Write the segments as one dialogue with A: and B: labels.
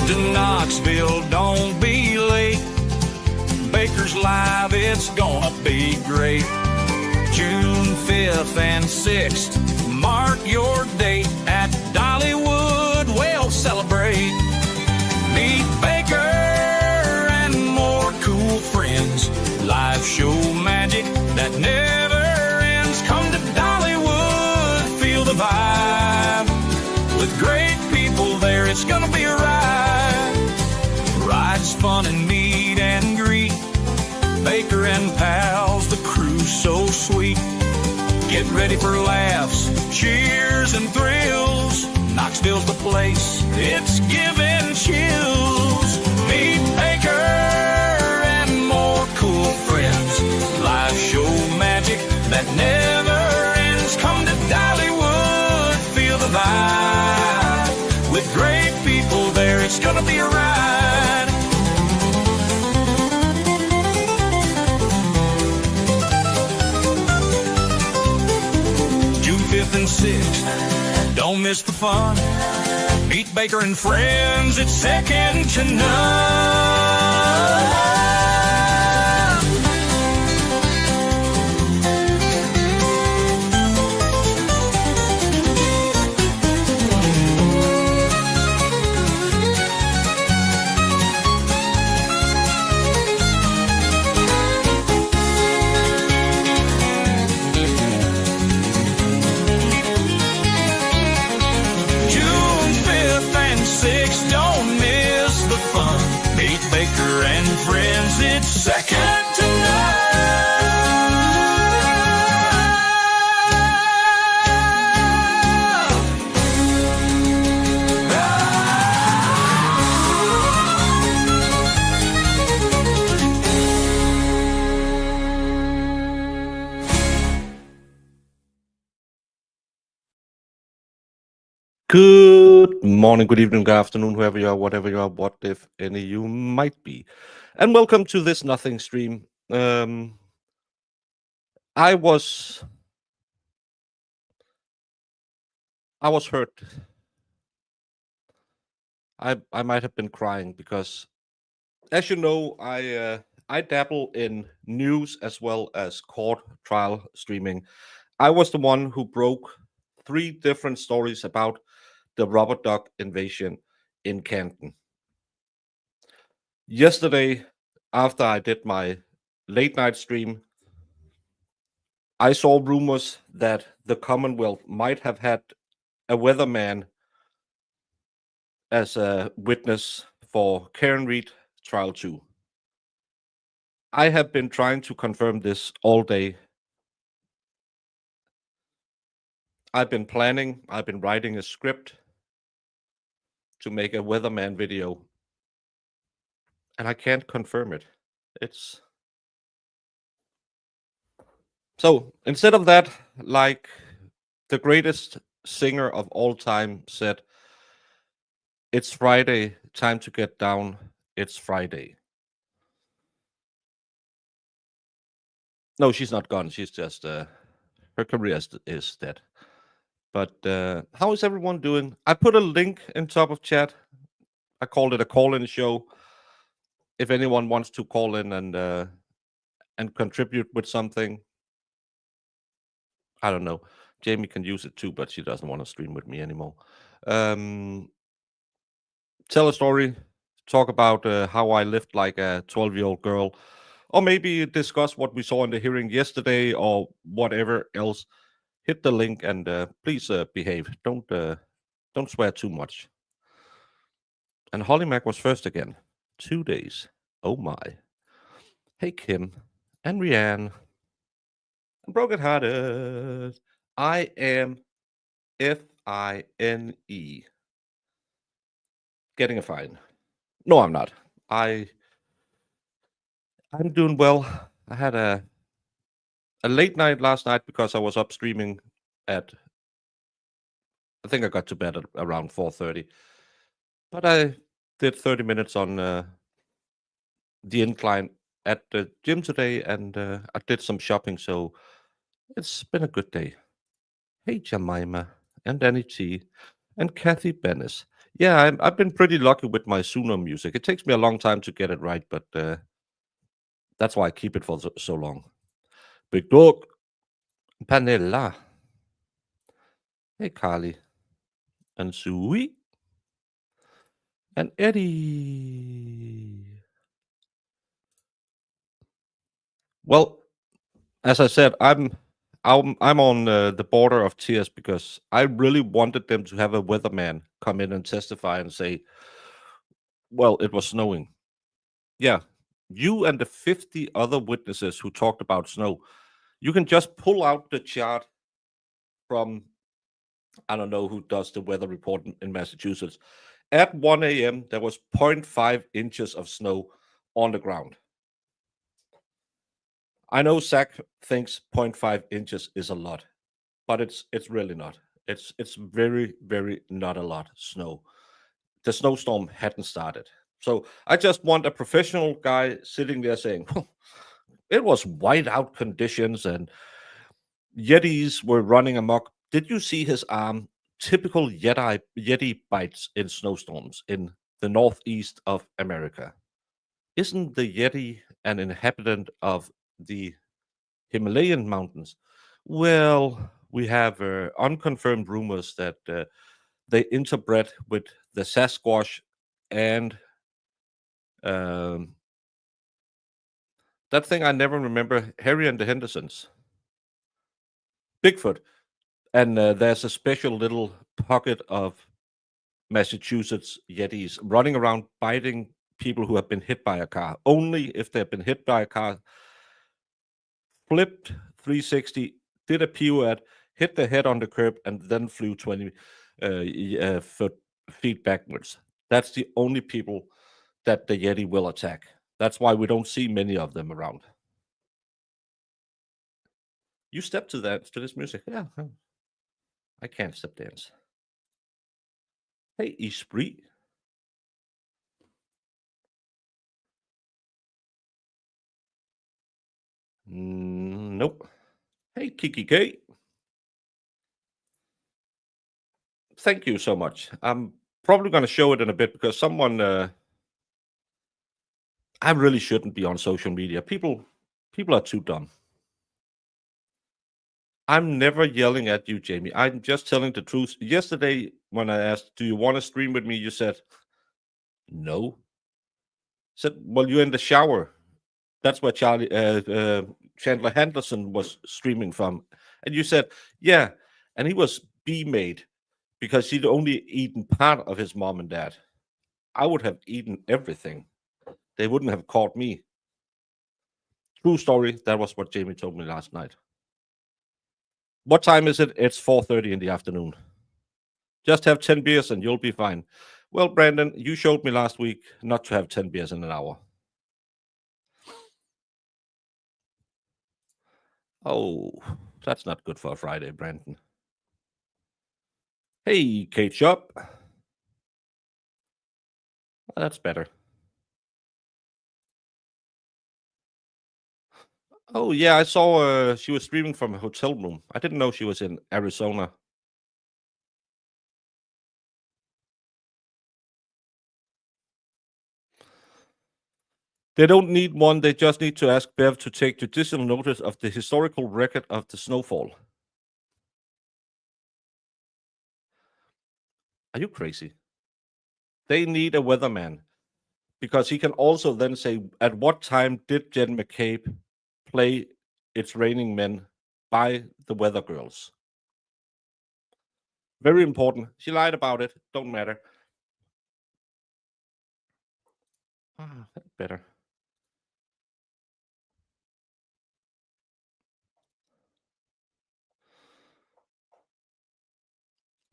A: to Knoxville, don't be late. Baker's Live, it's gonna be great. June 5th and 6th, mark your date at Dollywood, we'll celebrate. Meet Baker and more cool friends, live show magic that never ends. Come to Dollywood, feel the vibe. With great people there, it's gonna be a ride. Rides, fun, and meet and greet. Baker and pals, the crew's so sweet. Get ready for laughs, cheers, and thrills. Knoxville's the place, it's giving chills. Meet Baker and more cool friends. Live show magic that never ends. Come to Dollywood, feel the vibe. With great people there, it's gonna be a ride. June 5th and 6th, don't miss the fun. Meet Baker and friends, it's second to none. Baker and friends, it's second to
B: Good morning, good evening, good afternoon, whoever you are, whatever you are, what if any you might be. And welcome to this nothing stream. I was hurt. I might have been crying because, as you know, I dabble in news as well as court trial streaming. I was the one who broke 3 different stories about the rubber duck invasion in Canton. Yesterday, after I did my late night stream, I saw rumors that the Commonwealth might have had a weatherman as a witness for Karen Reed trial 2. I have been trying to confirm this all day. I've been planning, I've been writing a script to make a weatherman video, and I can't confirm it. So instead of that, like the greatest singer of all time said, it's Friday, time to get down, it's Friday. No, she's not gone, she's just, her career is dead. But how is everyone doing? I put a link in top of chat. I called it a call-in show. If anyone wants to call in and contribute with something, I don't know. Jamie can use it too, but she doesn't want to stream with me anymore. Tell a story. Talk about how I lived like a 12-year-old girl, or maybe discuss what we saw in the hearing yesterday, or whatever else. Hit the link and please behave. Don't swear too much. And Holly Mac was first again. 2 days. Oh my. Hey Kim and Rianne. I'm broken hearted. I am FINE. Getting a fine. No, I'm not. I'm doing well. I had a late night last night because I was up streaming at, I think I got to bed at around 4:30. But I did 30 minutes on the incline at the gym today, and I did some shopping, so it's been a good day. Hey Jemima and Danny T and Kathy Bennis. Yeah, I've been pretty lucky with my Suno music. It takes me a long time to get it right, but that's why I keep it for so long. Big Dog, Panella, hey Carly, and Sui, and Eddie. Well, as I said, I'm on the border of tears because I really wanted them to have a weatherman come in and testify and say, "Well, it was snowing." Yeah, you and the 50 other witnesses who talked about snow, you can just pull out the chart from, I don't know who does the weather report in Massachusetts. At 1 a.m., there was 0.5 inches of snow on the ground. I know Zach thinks 0.5 inches is a lot, but it's really not. It's very, very not a lot snow. The snowstorm hadn't started. So I just want a professional guy sitting there saying, it was whiteout conditions and Yetis were running amok. Did you see his arm? Typical Yeti bites in snowstorms in the northeast of America. Isn't the Yeti an inhabitant of the Himalayan mountains? Well, we have unconfirmed rumors that they interbred with the Sasquatch and um, that thing I never remember, Harry and the Hendersons, Bigfoot. And there's a special little pocket of Massachusetts Yetis running around biting people who have been hit by a car. Only if they've been hit by a car, flipped 360, did a pirouette, hit the head on the curb, and then flew 20 feet backwards. That's the only people that the Yeti will attack. That's why we don't see many of them around. You step to this music. Yeah, I can't step dance. Hey, Esprit. Nope. Hey, Kiki K. Thank you so much. I'm probably going to show it in a bit because someone. I really shouldn't be on social media. People are too dumb. I'm never yelling at you, Jamie. I'm just telling the truth. Yesterday, when I asked, "Do you want to stream with me?" you said, "No." I said, "Well, you're in the shower." That's where Chandler Henderson was streaming from, and you said, "Yeah," and he was B-made because he'd only eaten part of his mom and dad. I would have eaten everything. They wouldn't have caught me. True story. That was what Jamie told me last night. What time is it? It's 4:30 in the afternoon. Just have 10 beers and you'll be fine. Well, Brandon, you showed me last week not to have 10 beers in an hour. Oh, that's not good for a Friday, Brandon. Hey, Kate Shop. That's better. Oh, yeah, I saw she was streaming from a hotel room. I didn't know she was in Arizona. They don't need one. They just need to ask Bev to take judicial notice of the historical record of the snowfall. Are you crazy? They need a weatherman because he can also then say, at what time did Jen McCabe play It's Raining Men by the Weather Girls? Very important. She lied about it. Don't matter. Better.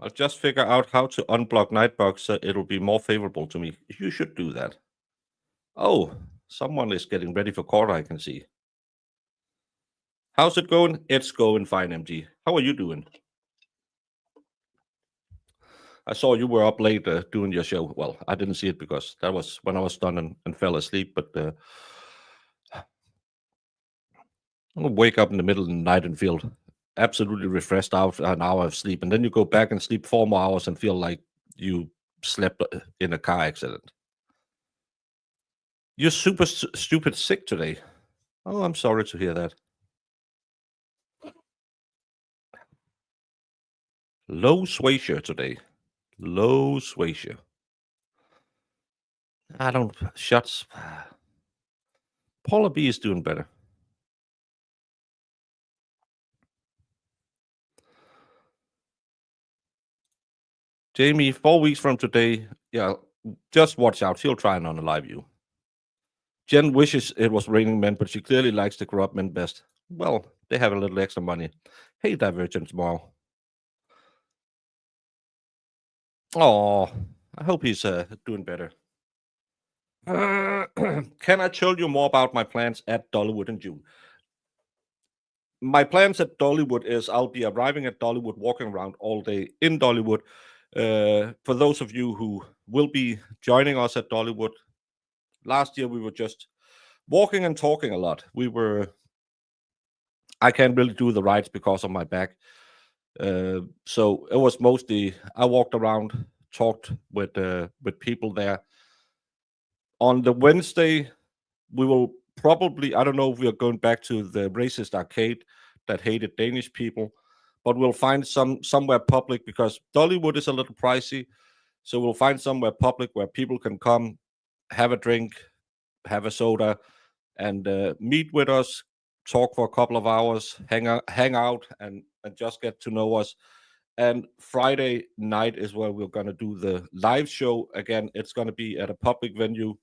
B: I'll just figure out how to unblock Nightbox so it'll be more favorable to me. You should do that. Oh, someone is getting ready for court, I can see. How's it going? It's going fine, MG. How are you doing? I saw you were up late doing your show. Well, I didn't see it because that was when I was done and fell asleep. But I'll wake up in the middle of the night and feel absolutely refreshed out an hour of sleep. And then you go back and sleep 4 more hours and feel like you slept in a car accident. You're super stupid sick today. Oh, I'm sorry to hear that. Low Swaysure today. Low Swaysure. I don't shots. Paula B is doing better. Jamie, 4 weeks from today, yeah, just watch out. She'll try and unalive you. Jen wishes it was Raining Men, but she clearly likes the corrupt men best. Well, they have a little extra money. Hey, Divergent tomorrow. Oh, I hope he's doing better. Can I tell you more about my plans at Dollywood in June? My plans at Dollywood is I'll be arriving at Dollywood, walking around all day in Dollywood. For those of you who will be joining us at Dollywood, last year we were just walking and talking a lot. I can't really do the rides because of my back. So it was mostly I walked around, talked with people there. On the Wednesday, we will probably, I don't know if we are going back to the racist arcade that hated Danish people, but we'll find somewhere public because Dollywood is a little pricey. So we'll find somewhere public where people can come, have a drink, have a soda, and meet with us, talk for a couple of hours, hang out, and just get to know us. And Friday night is where we're going to do the live show. Again, it's going to be at a public venue.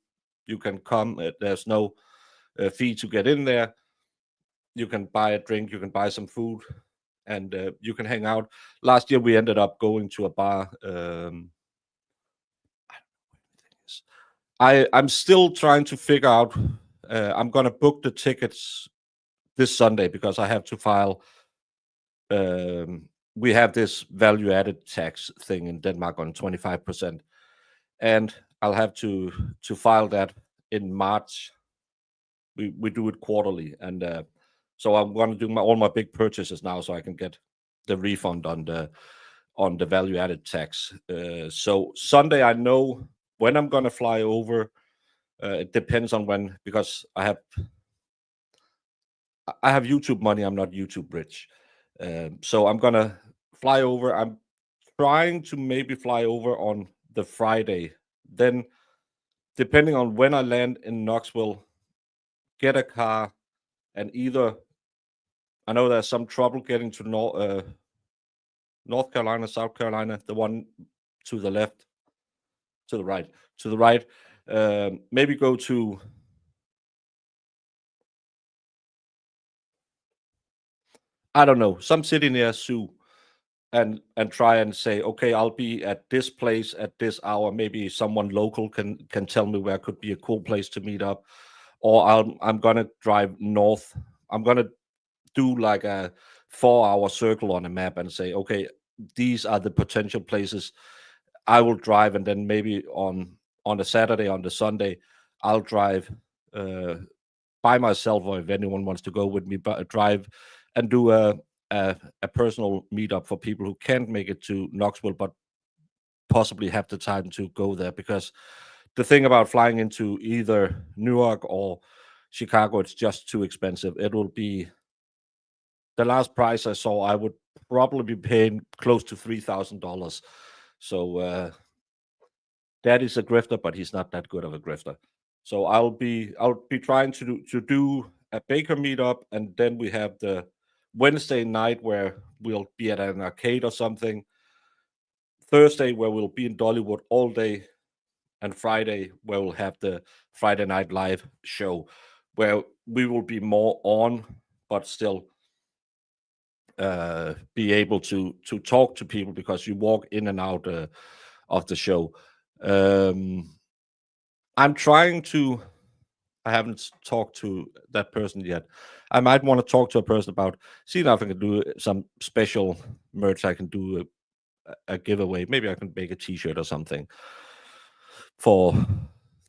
B: You can come. There's no fee to get in there. You can buy a drink. You can buy some food, and you can hang out. Last year, we ended up going to a bar. I'm still trying to figure out. I'm going to book the tickets this Sunday because I have to file. We have this value-added tax thing in Denmark on 25%, and I'll have to file that in March. We do it quarterly, and so I'm going to do all my big purchases now, so I can get the refund on the value-added tax. So Sunday, I know when I'm going to fly over. It depends on when, because I have YouTube money. I'm not YouTube rich. So I'm gonna fly over. I'm trying to maybe fly over on the Friday. Then, depending on when I land in Knoxville, get a car, and either I know there's some trouble getting to North Carolina, South Carolina, the one to the left, to the right. Maybe go to. I don't know, some city near Sioux, and try and say, okay, I'll be at this place at this hour. Maybe someone local can tell me where could be a cool place to meet up, or I'm gonna drive north. I'm gonna do like a 4-hour circle on a map and say, okay, these are the potential places I will drive, and then maybe on the Saturday, on the Sunday, I'll drive by myself, or if anyone wants to go with me, but drive and do a personal meetup for people who can't make it to Knoxville, but possibly have the time to go there. Because the thing about flying into either Newark or Chicago, it's just too expensive. It will be the last price I saw, I would probably be paying close to $3,000. So that is a grifter, but he's not that good of a grifter. So I'll be trying to do a Baker meetup, and then we have the Wednesday night where we'll be at an arcade or something. Thursday where we'll be in Dollywood all day, and Friday where we'll have the Friday Night Live show, where we will be more on, but still be able to talk to people, because you walk in and out of the show. I'm trying to. I haven't talked to that person yet. I might want to talk to a person about seeing if I can do some special merch. I can do a giveaway. Maybe I can make a T-shirt or something for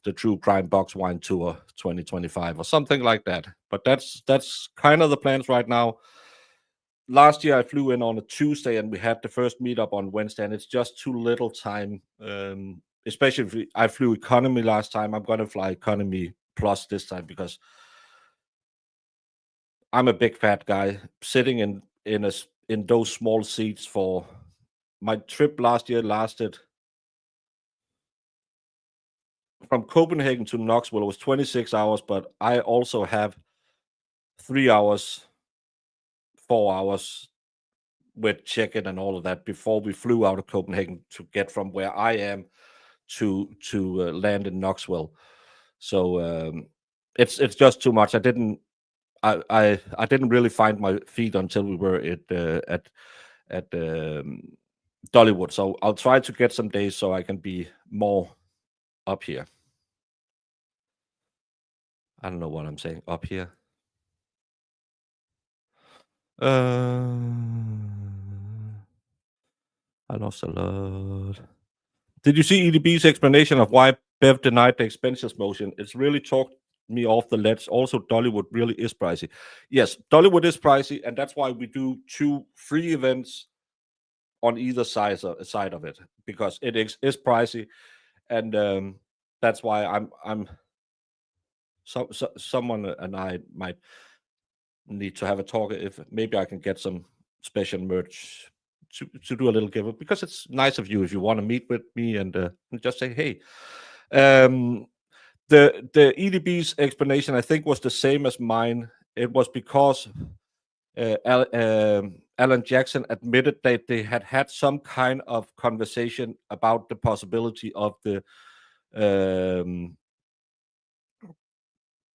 B: the True Crime Box Wine Tour 2025 or something like that. But that's kind of the plans right now. last year I flew in on a Tuesday and we had the first meetup on Wednesday, and it's just too little time. Especially if I flew economy last time, I'm gonna fly economy plus this time because I'm a big fat guy sitting in those small seats. For my trip last year lasted from Copenhagen to Knoxville. It was 26 hours, but I also have 3 hours, 4 hours with check-in and all of that before we flew out of Copenhagen to get from where I am to land in Knoxville. So it's just too much. I didn't really find my feet until we were at Dollywood. So I'll try to get some days so I can be more up here. I don't know what I'm saying. Up here. I lost a lot. Did you see EDB's explanation of why Bev denied the expenses motion? It's really talked me off the ledge. Also, Dollywood really is pricey. Yes, Dollywood is pricey, and that's why we do 2 free events on either side of it, because it is pricey, and that's why I'm someone and I might need to have a talk if maybe I can get some special merch to do a little giveaway, because it's nice of you if you want to meet with me and just say hey. The EDB's explanation, I think, was the same as mine. It was because Alan Jackson admitted that they had some kind of conversation about the possibility of the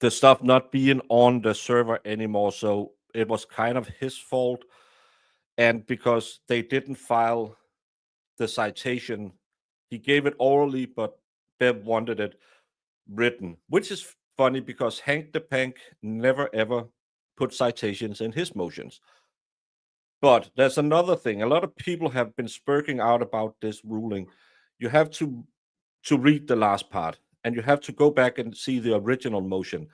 B: stuff not being on the server anymore. So it was kind of his fault. And because they didn't file the citation, he gave it orally, but Bev wanted it written, which is funny because Hank the Pank never ever put citations in his motions. But there's another thing. A lot of people have been spurking out about this ruling. You have to read the last part, and you have to go back and see the original motion.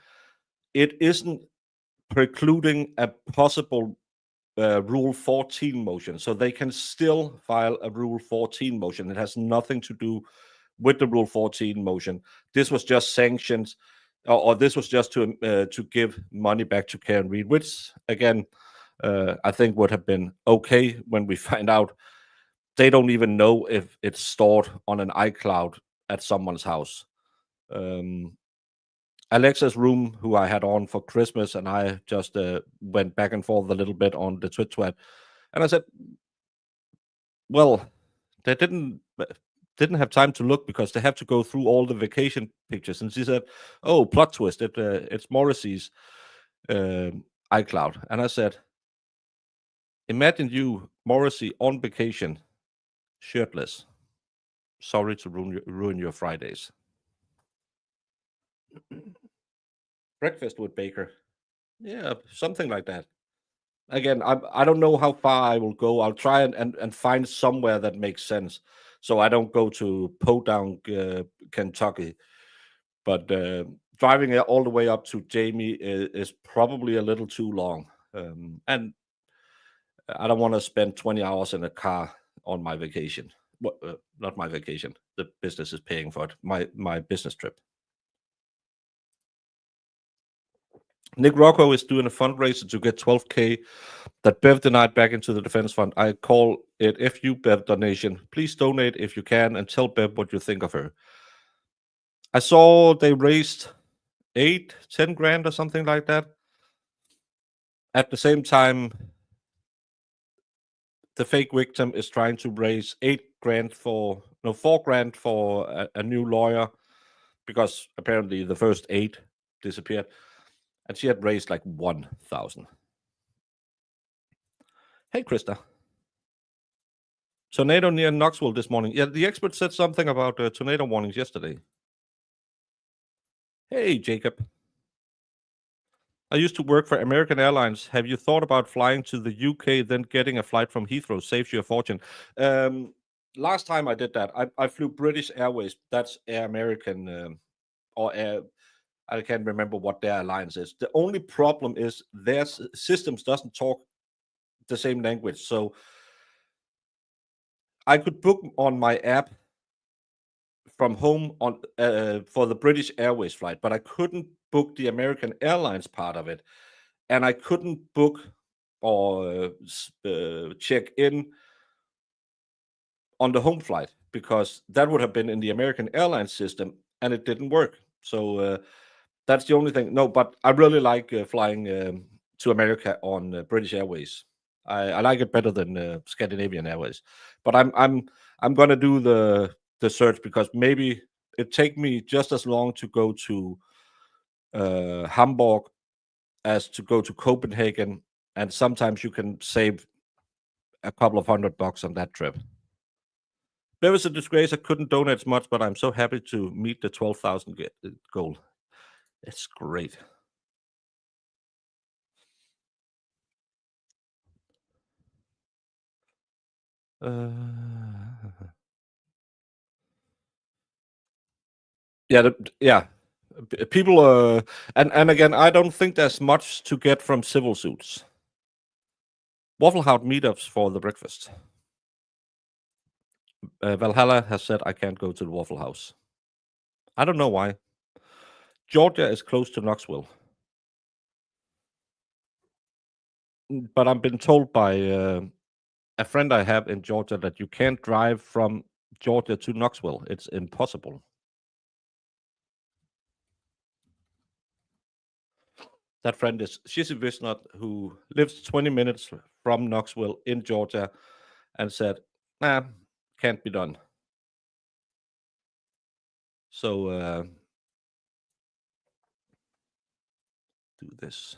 B: It isn't precluding a possible Rule 14 motion, so they can still file a Rule 14 motion. It has nothing to do with the Rule 14 motion. This was just sanctions, or this was just to give money back to Karen Reed, which again I think would have been okay when we find out they don't even know if it's stored on an iCloud at someone's house. Alexa's room, who I had on for Christmas, and I just went back and forth a little bit on the twit, and I said, well, they didn't have time to look because they have to go through all the vacation pictures. And she said, oh, plot twist, it's Morrissey's iCloud. And I said, imagine you, Morrissey, on vacation, shirtless. Sorry to ruin your Fridays. Breakfast with Baker. Yeah, something like that. Again, I don't know how far I will go. I'll try and find somewhere that makes sense, so I don't go to Podunk, Kentucky. But driving all the way up to Jamie is probably a little too long, and I don't want to spend 20 hours in a car on my vacation. Not my vacation. The business is paying for it. My business trip. Nick Rocco is doing a fundraiser to get 12K that Bev denied back into the defense fund. I call it FU Bev donation. Please donate if you can and tell Bev what you think of her. I saw they raised 10 grand or something like that. At the same time, the fake victim is trying to raise 4 grand for a new lawyer, because apparently the first 8 disappeared. And she had raised like 1,000. Hey, Krista. Tornado near Knoxville this morning. Yeah, the expert said something about tornado warnings yesterday. Hey, Jacob. I used to work for American Airlines. Have you thought about flying to the UK, then getting a flight from Heathrow? Saves you a fortune. Last time I did that, I flew British Airways. That's Air American or Air. I can't remember what their alliance is. The only problem is their systems doesn't talk the same language. So I could book on my app from home on for the British Airways flight, but I couldn't book the American Airlines part of it, and I couldn't book or check in on the home flight because that would have been in the American Airlines system, and it didn't work. So that's the only thing. No, but I really like flying to America on British Airways. I like it better than Scandinavian Airways. But I'm gonna do the search because maybe it take me just as long to go to Hamburg as to go to Copenhagen, and sometimes you can save a couple of $100 on that trip. There was a disgrace. I couldn't donate as much, but I'm so happy to meet the 12,000 goal. It's great. Yeah, yeah. People, and again, I don't think there's much to get from civil suits. Waffle House meetups for the breakfast. Valhalla has said I can't go to the Waffle House. I don't know why. Georgia is close to Knoxville. But I've been told by a friend I have in Georgia that you can't drive from Georgia to Knoxville. It's impossible. That friend is Shizzy Visnot, who lives 20 minutes from Knoxville in Georgia, and said, nah, can't be done. So do this.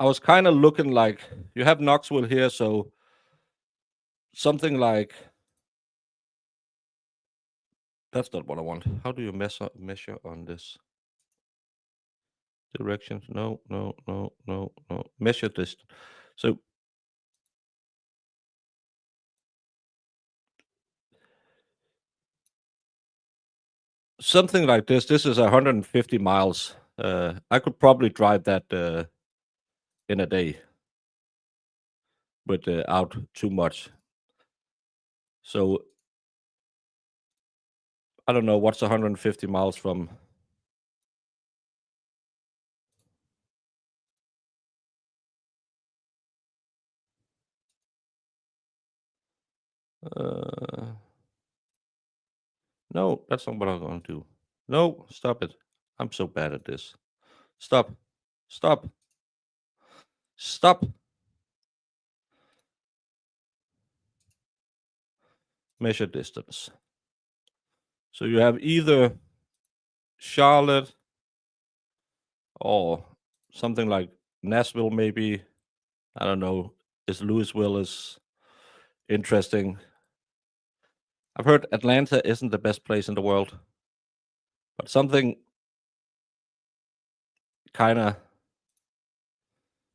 B: I was kind of looking like you have Knoxville here, so something like that's not what I want. How do you measure on this? Directions? No. Measure this. So something like this. This is 150 miles. I could probably drive that in a day without too much. So I don't know what's 150 miles from. No, that's not what I'm going to do. No, stop it. I'm so bad at this. Stop. Measure distance. So you have either Charlotte or something like Nashville, maybe. I don't know. Is Louisville is interesting. I've heard Atlanta isn't the best place in the world, but something kind of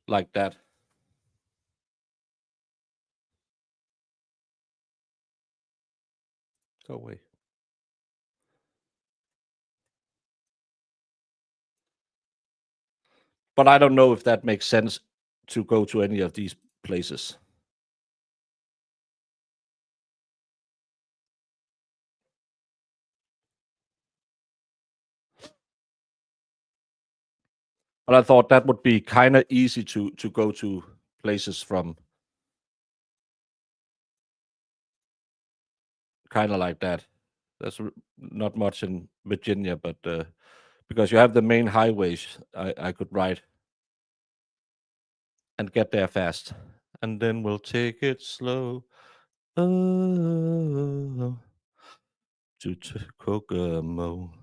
B: like that. Go away. But I don't know if that makes sense to go to any of these places. But I thought that would be kind of easy to go to places from, kind of like that. There's not much in Virginia, but because you have the main highways, I could ride and get there fast. And then we'll take it slow. Oh, to Kokomo.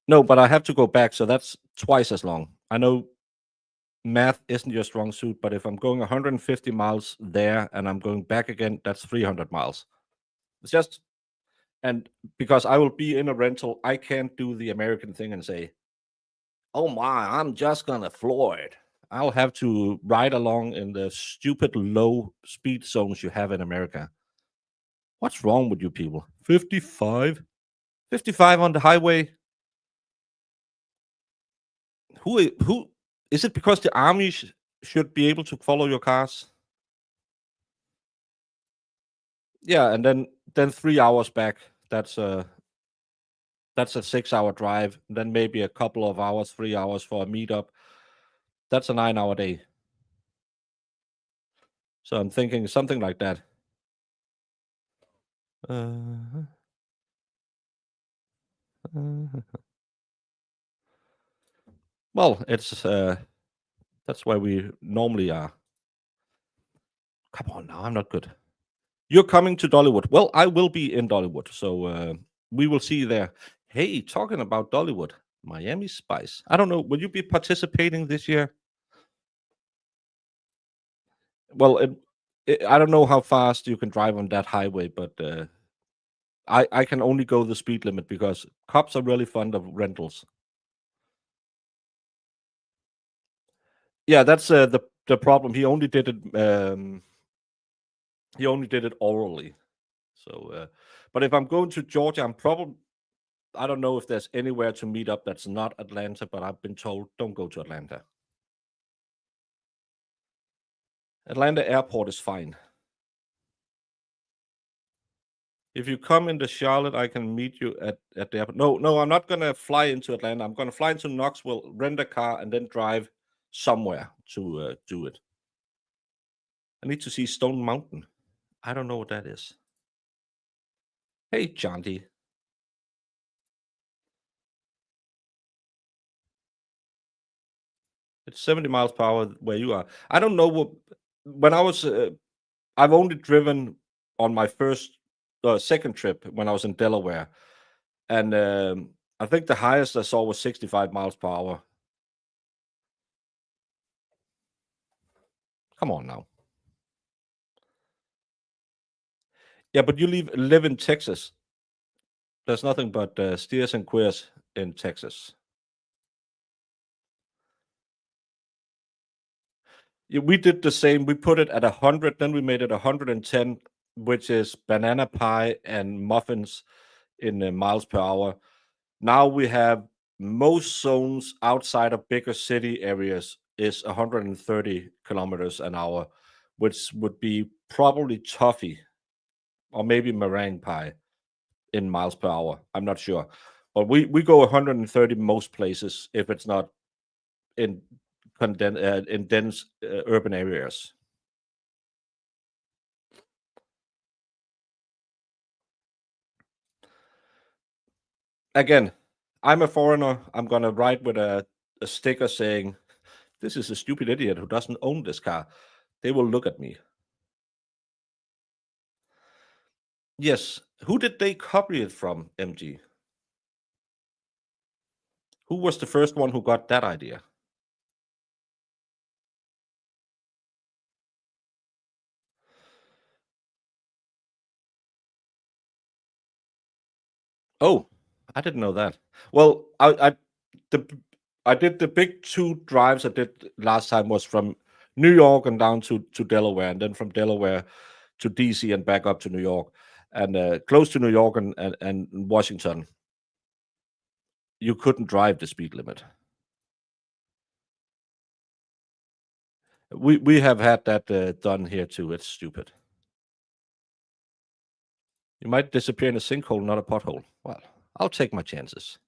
B: No, but I have to go back, so that's twice as long. I know math isn't your strong suit, but if I'm going 150 miles there and I'm going back again, that's 300 miles. It's just, and because I will be in a rental, I can't do the American thing and say, oh my, I'm just gonna floor it. I'll have to ride along in the stupid low speed zones you have in America. What's wrong with you people? 55? 55 on the highway? Who is it because the army should be able to follow your cars? Yeah, and then 3 hours back. That's a 6-hour drive. Then maybe a couple of hours, 3 hours for a meetup. That's a 9-hour day. So I'm thinking something like that. Well, it's that's where we normally are. Come on now, I'm not good. You're coming to Dollywood. Well, I will be in Dollywood, so we will see you there. Hey, talking about Dollywood, Miami Spice. I don't know. Will you be participating this year? Well, I don't know how fast you can drive on that highway, but I can only go the speed limit because cops are really fond of rentals. Yeah, that's the problem. He only did it. He only did it orally. So, but if I'm going to Georgia, I don't know if there's anywhere to meet up that's not Atlanta, but I've been told don't go to Atlanta. Atlanta airport is fine. If you come into Charlotte, I can meet you at the airport. No, I'm not gonna fly into Atlanta. I'm gonna fly into Knoxville, rent a car, and then drive somewhere to do it. I need to see Stone Mountain. I don't know what that is. Hey, John D. It's 70 miles per hour where you are. I don't know what. When I was, I've only driven on my second trip when I was in Delaware, and I think the highest I saw was 65 miles per hour. Come on now. Yeah, but you live in Texas. There's nothing but steers and queers in Texas. Yeah, we did the same. We put it at 100, then we made it 110, which is banana pie and muffins in miles per hour. Now we have most zones outside of bigger city areas is 130 kilometers an hour, which would be probably toffee or maybe meringue pie in miles per hour. I'm not sure, but we go 130 most places if it's not in dense urban areas. Again, I'm a foreigner. I'm gonna ride with a sticker saying, "This is a stupid idiot who doesn't own this car." They will look at me. Yes. Who did they copy it from, MG? Who was the first one who got that idea? Oh, I didn't know that. Well, I did the big 2 drives I did last time was from New York and down to Delaware, and then from Delaware to DC and back up to New York, and close to New York and Washington. You couldn't drive the speed limit. We have had that done here too. It's stupid. You might disappear in a sinkhole, not a pothole. Well, I'll take my chances.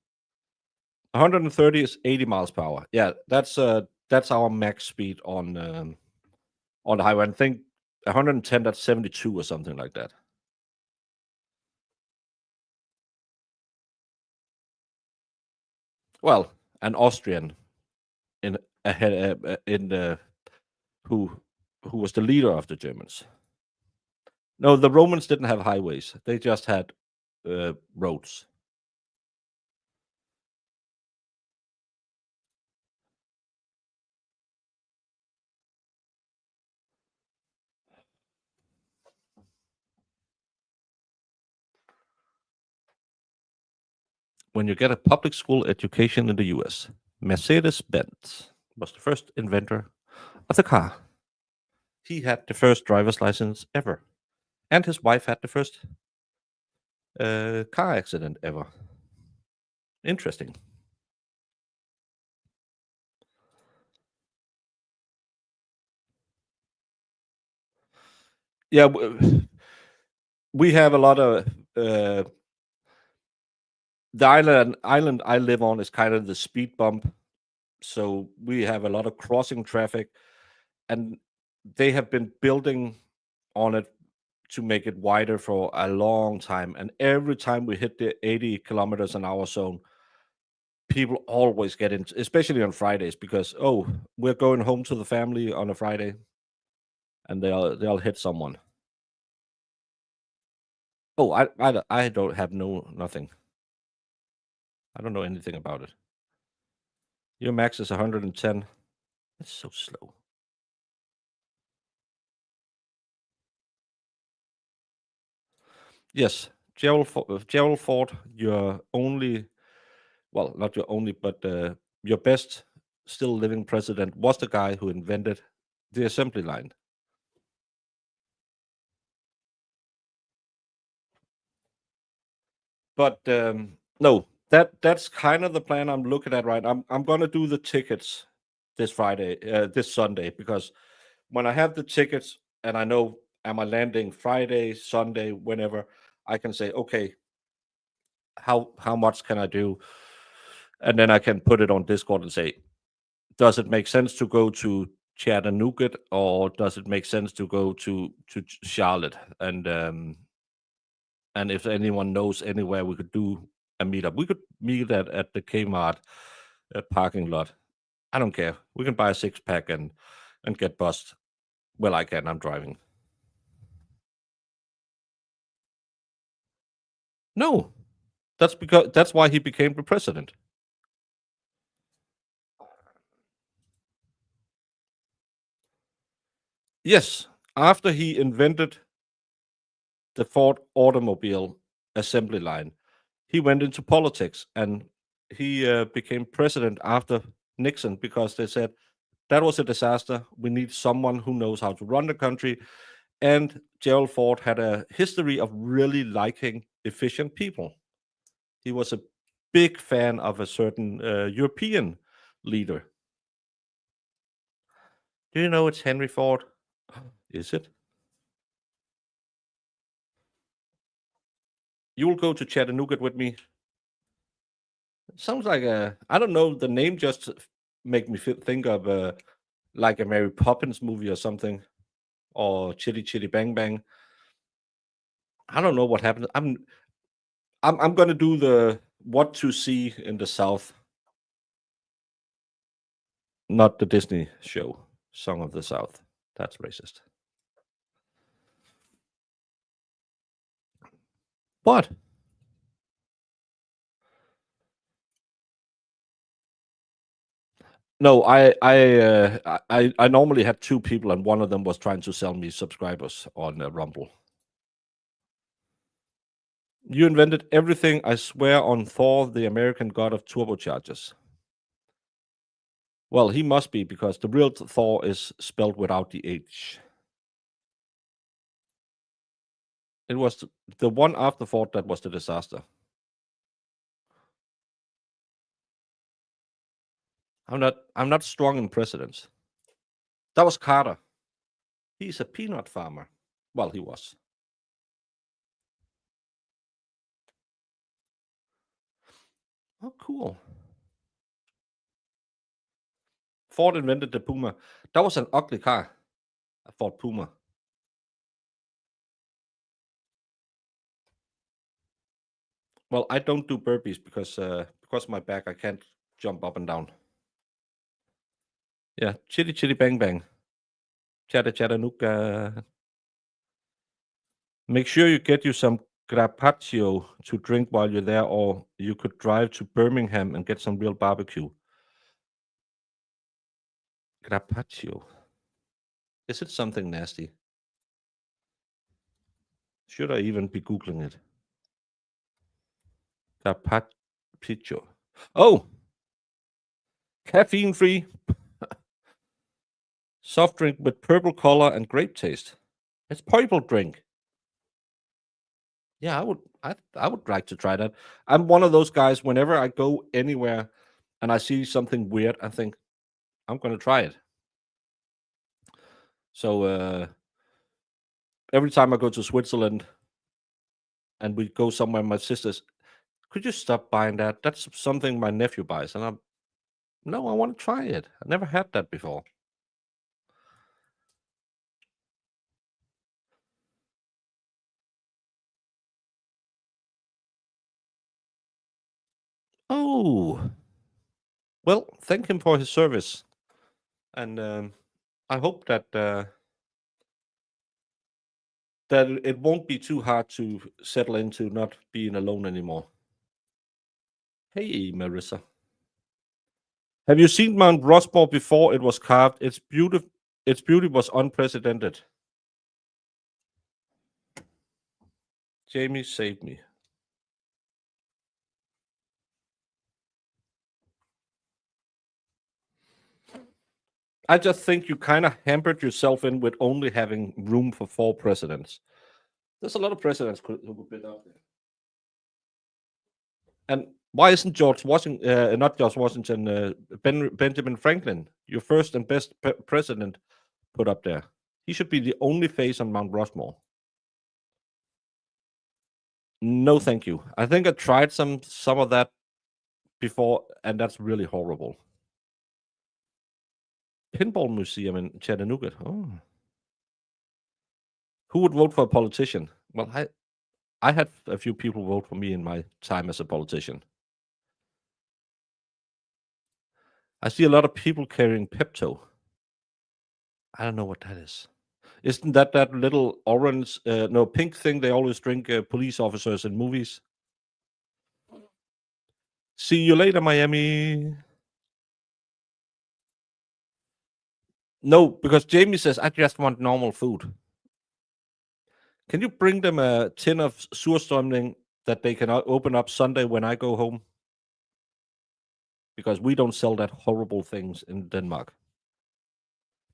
B: 130 is 80 miles per hour. Yeah, that's our max speed on the highway. I think 110, that's 72 or something like that. Well, an Austrian in who was the leader of the Germans. No, the Romans didn't have highways. They just had roads. When you get a public school education in the US, Mercedes-Benz was the first inventor of the car. He had the first driver's license ever, and his wife had the first car accident ever. Interesting. Yeah, we have a lot of the island I live on is kind of the speed bump, so we have a lot of crossing traffic, and they have been building on it to make it wider for a long time. And every time we hit the 80 kilometers an hour zone, people always get in, especially on Fridays, because we're going home to the family on a Friday, and they'll hit someone. Oh, I don't have nothing. I don't know anything about it. Your max is 110. That's so slow. Yes, Gerald Ford, your only, well, not your only, but your best still living president was the guy who invented the assembly line. But no, that's kind of the plan I'm looking at, right? I'm gonna do the tickets this Sunday, because when I have the tickets and I know am I landing Friday, Sunday, whenever, I can say, okay, how much can I do? And then I can put it on Discord and say, does it make sense to go to Chattanooga, or does it make sense to go to Charlotte? And if anyone knows anywhere we could do a meetup, we could meet at the Kmart parking lot. I don't care. We can buy a 6-pack and get bussed. Well, I can. I'm driving. No, that's why he became the president. Yes, after he invented the Ford automobile assembly line, he went into politics, and he became president after Nixon, because they said that was a disaster. We need someone who knows how to run the country. And Gerald Ford had a history of really liking efficient people. He was a big fan of a certain European leader. Do you know it's Henry Ford? Is it? You will go to Chattanooga with me. Sounds like I don't know. The name just make me think of like a Mary Poppins movie or something, or Chitty Chitty Bang Bang. I don't know what happened. I'm gonna do the what to see in the South, not the Disney show, Song of the South. That's racist. What? No, I normally had two people, and one of them was trying to sell me subscribers on Rumble. You invented everything, I swear on Thor, the American god of turbochargers. Well, he must be, because the real Thor is spelled without the H. It was the one after Ford that was the disaster. I'm not strong in presidents. That was Carter. He's a peanut farmer. Well, he was. Oh, cool. Ford invented the Puma. That was an ugly car, a Ford Puma. Well, I don't do burpees because of my back. I can't jump up and down. Yeah, chitty chitty bang bang, Chattanooga. Make sure you get you some Grapaccio to drink while you're there, or you could drive to Birmingham and get some real barbecue. Grapaccio. Is it something nasty? Should I even be Googling it? Grapaccio. Oh! Caffeine free soft drink with purple color and grape taste. It's purple drink. Yeah, I would like to try that. I'm one of those guys. Whenever I go anywhere and I see something weird, I think I'm gonna try it. So every time I go to Switzerland and we go somewhere, my sisters, could you stop buying that? That's something my nephew buys, and I'm no, I want to try it. I never had that before. Oh, well, thank him for his service, and I hope that that it won't be too hard to settle into not being alone anymore. Hey, Marissa. Have you seen Mount Rushmore before it was carved? Its beauty was unprecedented. Jamie saved me. I just think you kind of hampered yourself in with only having room for 4 presidents. There's a lot of presidents who could been out there. And why isn't George Washington, not George Washington, Benjamin Franklin, your first and best president, put up there? He should be the only face on Mount Rushmore. No, thank you. I think I tried some of that before, and that's really horrible. Pinball museum in Chattanooga. Oh, who would vote for a politician? Well, I had a few people vote for me in my time as a politician. I see a lot of people carrying Pepto. I don't know what that is. Isn't that that little orange, no, pink thing they always drink police officers in movies? See you later, Miami. No, because Jamie says, I just want normal food. Can you bring them a tin of surströmming that they can open up Sunday when I go home? Because we don't sell that horrible things in Denmark.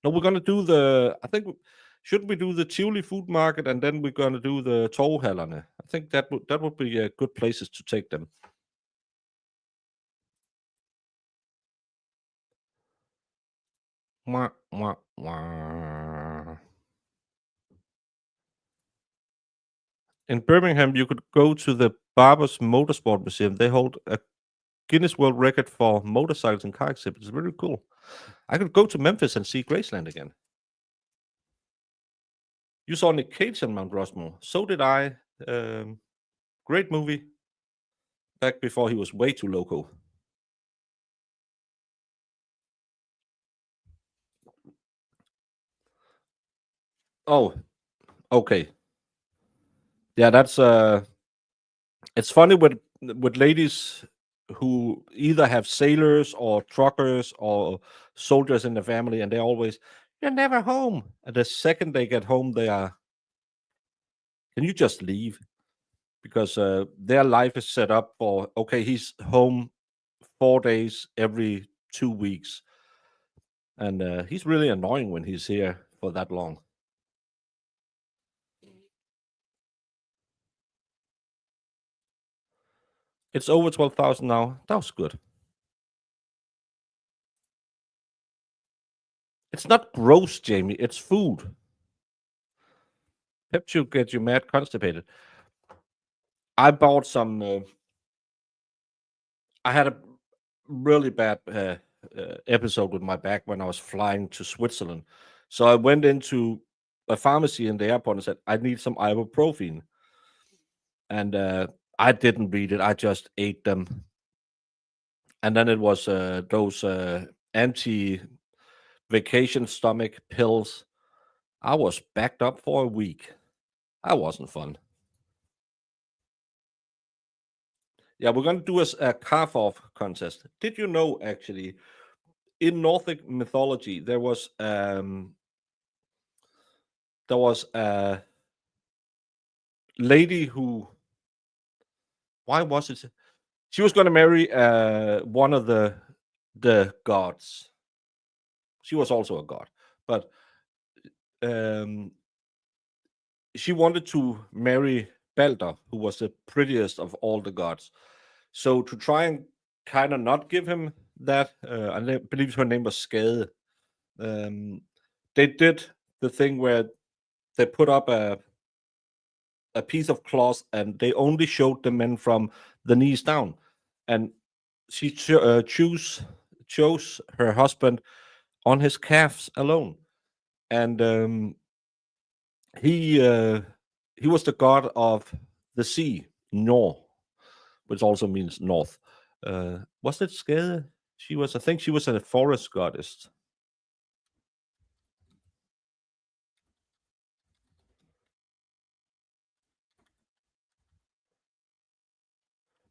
B: No, we're gonna do the. I think shouldn't we do the Tivoli food market and then we're gonna do the Torvhallerne? I think that would be good places to take them. Mwah, mwah, mwah. In Birmingham, you could go to the Barber's Motorsport Museum. They hold a Guinness World Record for motorcycles and car exhibits. It's really cool. I could go to Memphis and see Graceland again. You saw Nick Cage on Mount Rushmore. So did I. Great movie. Back before he was way too loco. Oh, okay. Yeah, that's it's funny with ladies who either have sailors or truckers or soldiers in the family, and they're always, you're never home. And the second they get home, they are, can you just leave? Because their life is set up for, okay, he's home 4 days every 2 weeks. And he's really annoying when he's here for that long. It's over 12,000 now. That was good. It's not gross, Jamie. It's food. Pepsi gets you mad constipated. I bought some. I had a really bad episode with my back when I was flying to Switzerland. So I went into a pharmacy in the airport and said, I need some ibuprofen. And I didn't read it. I just ate them. And then it was those anti vacation stomach pills. I was backed up for a week. That wasn't fun. Yeah, we're going to do a carve off contest. Did you know, actually, in Nordic mythology, there was a lady who, why was it? She was going to marry one of the gods. She was also a god, but she wanted to marry Balder, who was the prettiest of all the gods. So to try and kind of not give him that, I believe her name was Skade. They did the thing where they put up a piece of cloth and they only showed the men from the knees down, and she chose her husband on his calves alone, and he was the god of the sea, Nor, which also means north. Was it Skade? I think she was a forest goddess.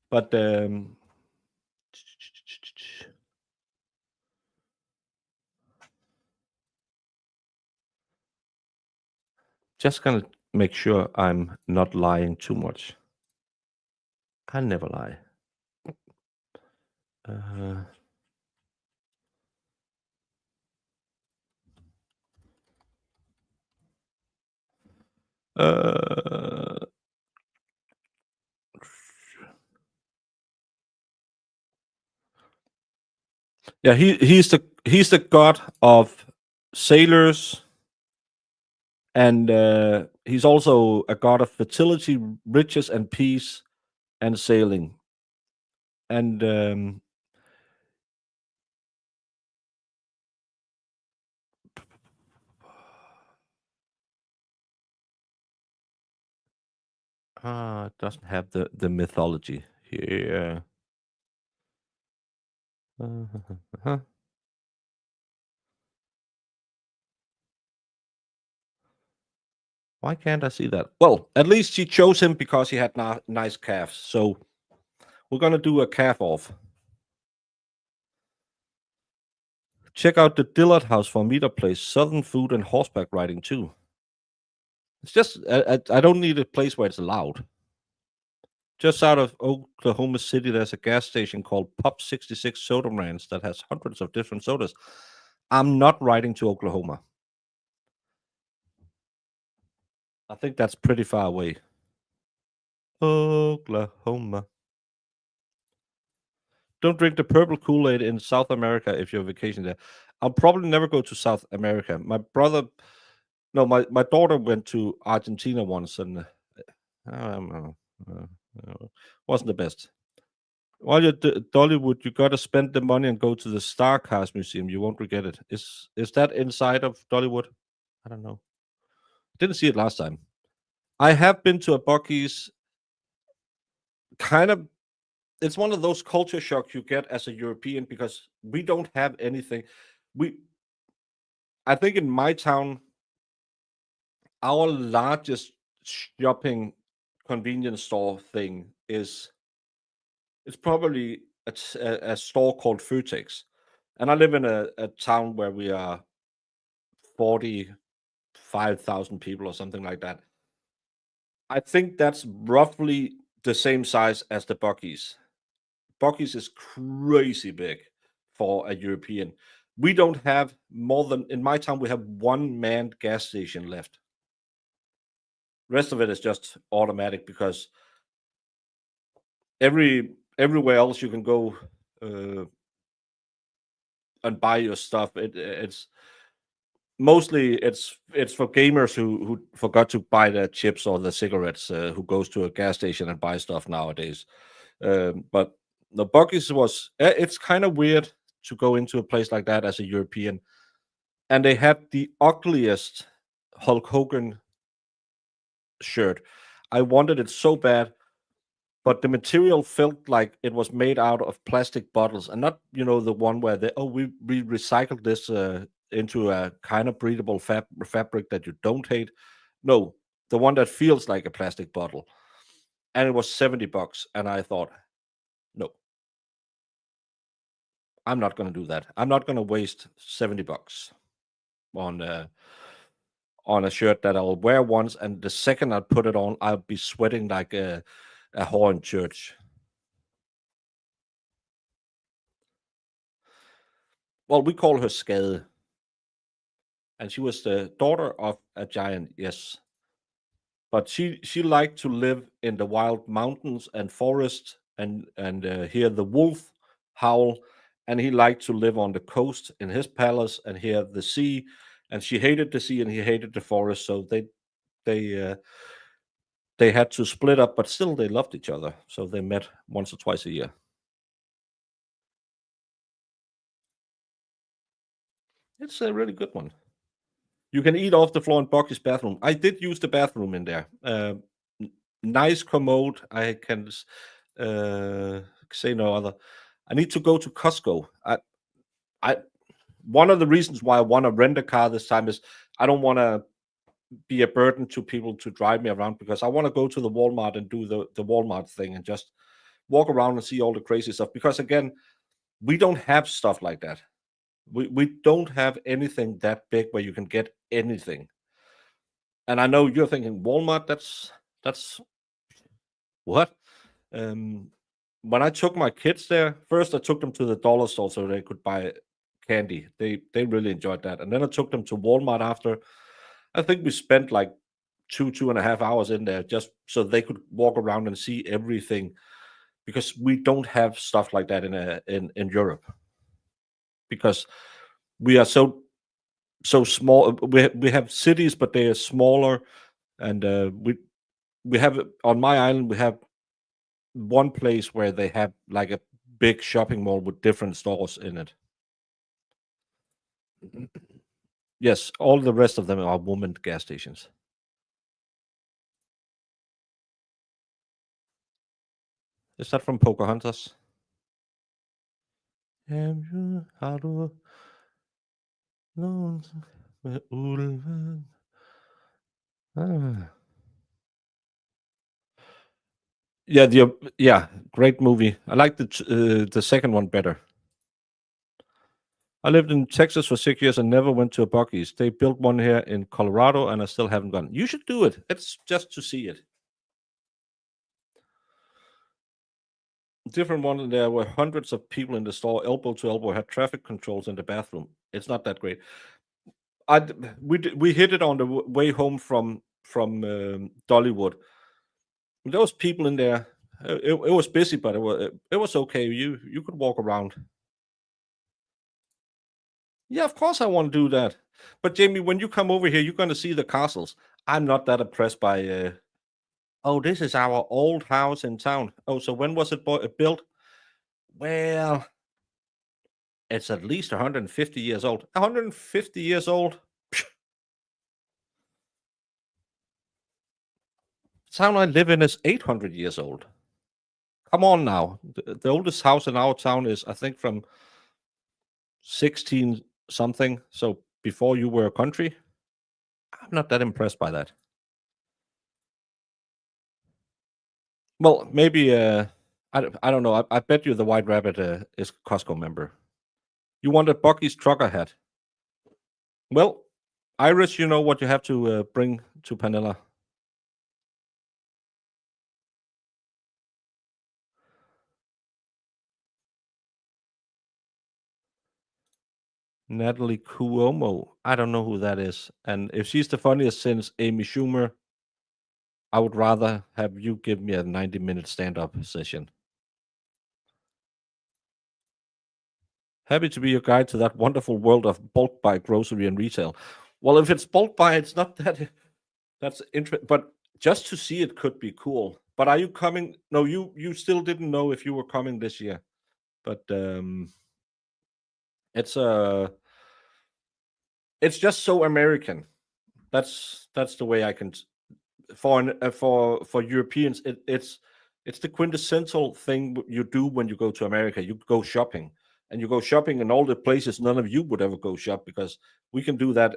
B: But just gonna make sure I'm not lying too much. I never lie. Yeah, he's the god of sailors, and he's also a god of fertility, riches, and peace, and sailing. And it doesn't have the mythology here. Why can't I see that? Well, at least she chose him because he had nice calves. So we're gonna do a calf off. Check out the Dillard House for meter place, southern food, and horseback riding too. It's just I don't need a place where it's loud. Just out of Oklahoma City, there's a gas station called Pop 66 Soda Ranch that has hundreds of different sodas. I'm not riding to Oklahoma. I think that's pretty far away. Oklahoma. Don't drink the purple Kool-Aid in South America if you're vacation there. I'll probably never go to South America. My daughter went to Argentina once, and wasn't the best. While you're Dollywood, you gotta spend the money and go to the Star Cars Museum. You won't regret it. Is that inside of Dollywood? I don't know. Didn't see it last time. I have been to a Buc-ee's. Kind of, it's one of those culture shocks you get as a European because we don't have anything. I think in my town, our largest shopping convenience store thing is it's probably a store called Futex. And I live in a town where we are 45,000 people or something like that. I think that's roughly the same size as the Buc-ee's. Buc-ee's is crazy big for a European. We don't have more than, in my town, we have one manned gas station left. Rest of it is just automatic because everywhere else you can go and buy your stuff. It's mostly it's for gamers who forgot to buy their chips or the cigarettes, who goes to a gas station and buy stuff nowadays. But the Buc-ee's was it's kind of weird to go into a place like that as a European, and they had the ugliest Hulk Hogan shirt. I wanted it so bad, but the material felt like it was made out of plastic bottles, and not the one where we recycled this into a kind of breathable fabric that you don't hate. No, the one that feels like a plastic bottle, and it was $70, and I thought, no, I'm not going to do that. I'm not going to waste $70 on a shirt that I'll wear once, and the second I put it on, I'll be sweating like a whore in church. Well, we call her Skade, and she was the daughter of a giant. Yes, but she liked to live in the wild mountains and forest and hear the wolf howl, and he liked to live on the coast in his palace and hear the sea, and she hated the sea and he hated the forest, so they they had to split up, but still they loved each other, so they met once or twice a year. It's a really good one. You can eat off the floor in Bucky's bathroom. I did use the bathroom in there. Nice commode. I can say no other. I need to go to Costco. I one of the reasons why I want to rent a car this time is I don't want to be a burden to people to drive me around, because I want to go to the Walmart and do the Walmart thing and just walk around and see all the crazy stuff. Because again, we don't have stuff like that. We don't have anything that big where you can get anything. And I know you're thinking Walmart. That's what. When I took my kids there, first I took them to the dollar store so they could buy candy. They really enjoyed that, and then I took them to Walmart after. I think we spent like 2.5 hours in there just so they could walk around and see everything, because we don't have stuff like that in Europe, because we are so small. We have cities, but they are smaller, and we have on my island we have one place where they have like a big shopping mall with different stores in it. Yes, all the rest of them are woman gas stations. Is that from Pocahontas? Har du nogen med ulven? Ah. Yeah, great movie. I like the second one better. I lived in Texas for 6 years and never went to a Buc-ee's. They built one here in Colorado, and I still haven't gone. You should do it. It's just to see it. Different one. There were hundreds of people in the store, elbow to elbow. Had traffic controls in the bathroom. It's not that great. We hit it on the way home from Dollywood. There was people in there. It was busy, but it was okay. You could walk around. Yeah, of course I want to do that. But Jamie, when you come over here, you're going to see the castles. I'm not that impressed by. Oh, this is our old house in town. Oh, so when was it built? Well, it's at least 150 years old. 150 years old. The town I live in is 800 years old. Come on now. The oldest house in our town is, I think, from 16 something. So before you were a country. I'm not that impressed by that. Well, maybe I don't know. I bet you the White Rabbit is a Costco member. You want a Bucky's trucker hat? Well, Iris, you know what you have to bring to Panilla. Natalie Cuomo. I don't know who that is. And if she's the funniest since Amy Schumer, I would rather have you give me a 90-minute stand-up session. Happy to be your guide to that wonderful world of bulk buy, grocery, and retail. Well, if it's bulk buy, it's not that's interesting. But just to see it could be cool. But are you coming? No, you still didn't know if you were coming this year. But it's just so American. That's the way I can for Europeans. It's the quintessential thing you do when you go to America. You go shopping, and you go shopping in all the places none of you would ever go shop, because we can do that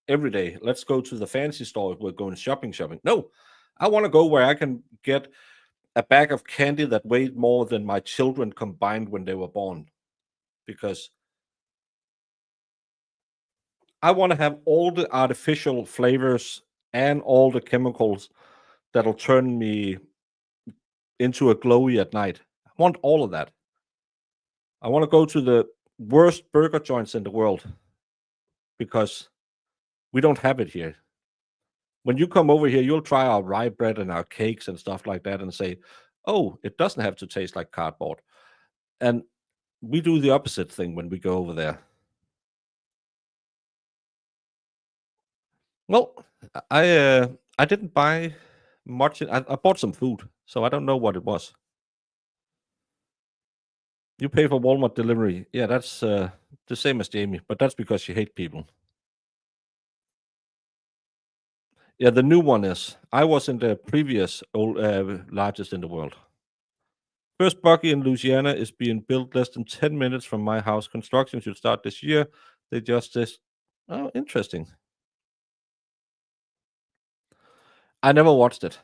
B: every day. Let's go to the fancy store. We're going shopping. No, I want to go where I can get a bag of candy that weighed more than my children combined when they were born, because I want to have all the artificial flavors and all the chemicals that'll turn me into a glowy at night. I want all of that. I want to go to the worst burger joints in the world, because we don't have it here. When you come over here, you'll try our rye bread and our cakes and stuff like that and say, "Oh, it doesn't have to taste like cardboard." And we do the opposite thing when we go over there. Well, I didn't buy much. I bought some food, so I don't know what it was. You pay for Walmart delivery. Yeah, that's the same as Jamie, but that's because you hate people. Yeah, the new one is. I was in the previous old largest in the world. First buggy in Louisiana is being built less than 10 minutes from my house. Construction should start this year. They just said, oh, interesting. I never watched it.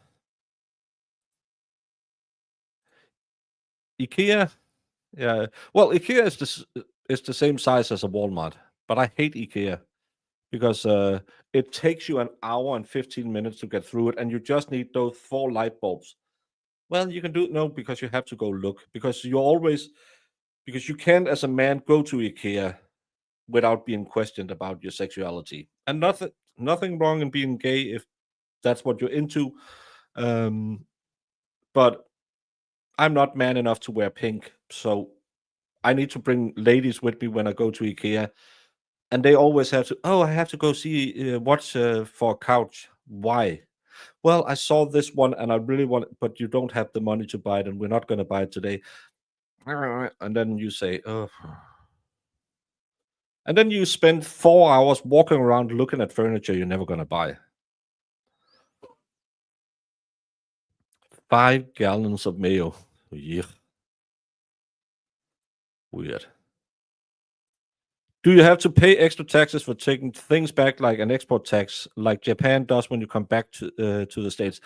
B: IKEA, yeah. Well, IKEA is the same size as a Walmart, but I hate IKEA because it takes you an hour and 15 minutes to get through it, and you just need those 4 light bulbs. Well, you can do no because you have to go look because you can't as a man go to IKEA without being questioned about your sexuality. And nothing wrong in being gay if that's what you're into. But I'm not man enough to wear pink, so I need to bring ladies with me when I go to IKEA, and they always have to. Oh, I have to go see watch for a couch. Why? Well, I saw this one and I really want it, but you don't have the money to buy it, and we're not going to buy it today. And then you say, oh. And then you spend 4 hours walking around looking at furniture you're never going to buy. 5 gallons of mayo. Yeah. Weird. Do you have to pay extra taxes for taking things back like an export tax, like Japan does when you come back to the States?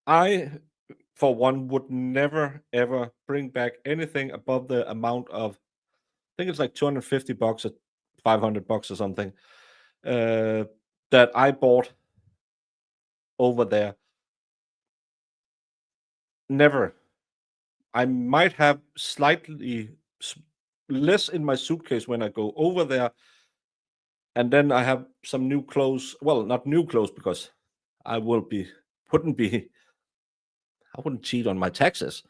B: I, for one, would never ever bring back anything above the amount of, I think it's like $250 or $500 or something, that I bought over there. Never. I might have slightly less in my suitcase when I go over there, and then I have some new clothes. Well, not new clothes because I wouldn't be I wouldn't cheat on my taxes.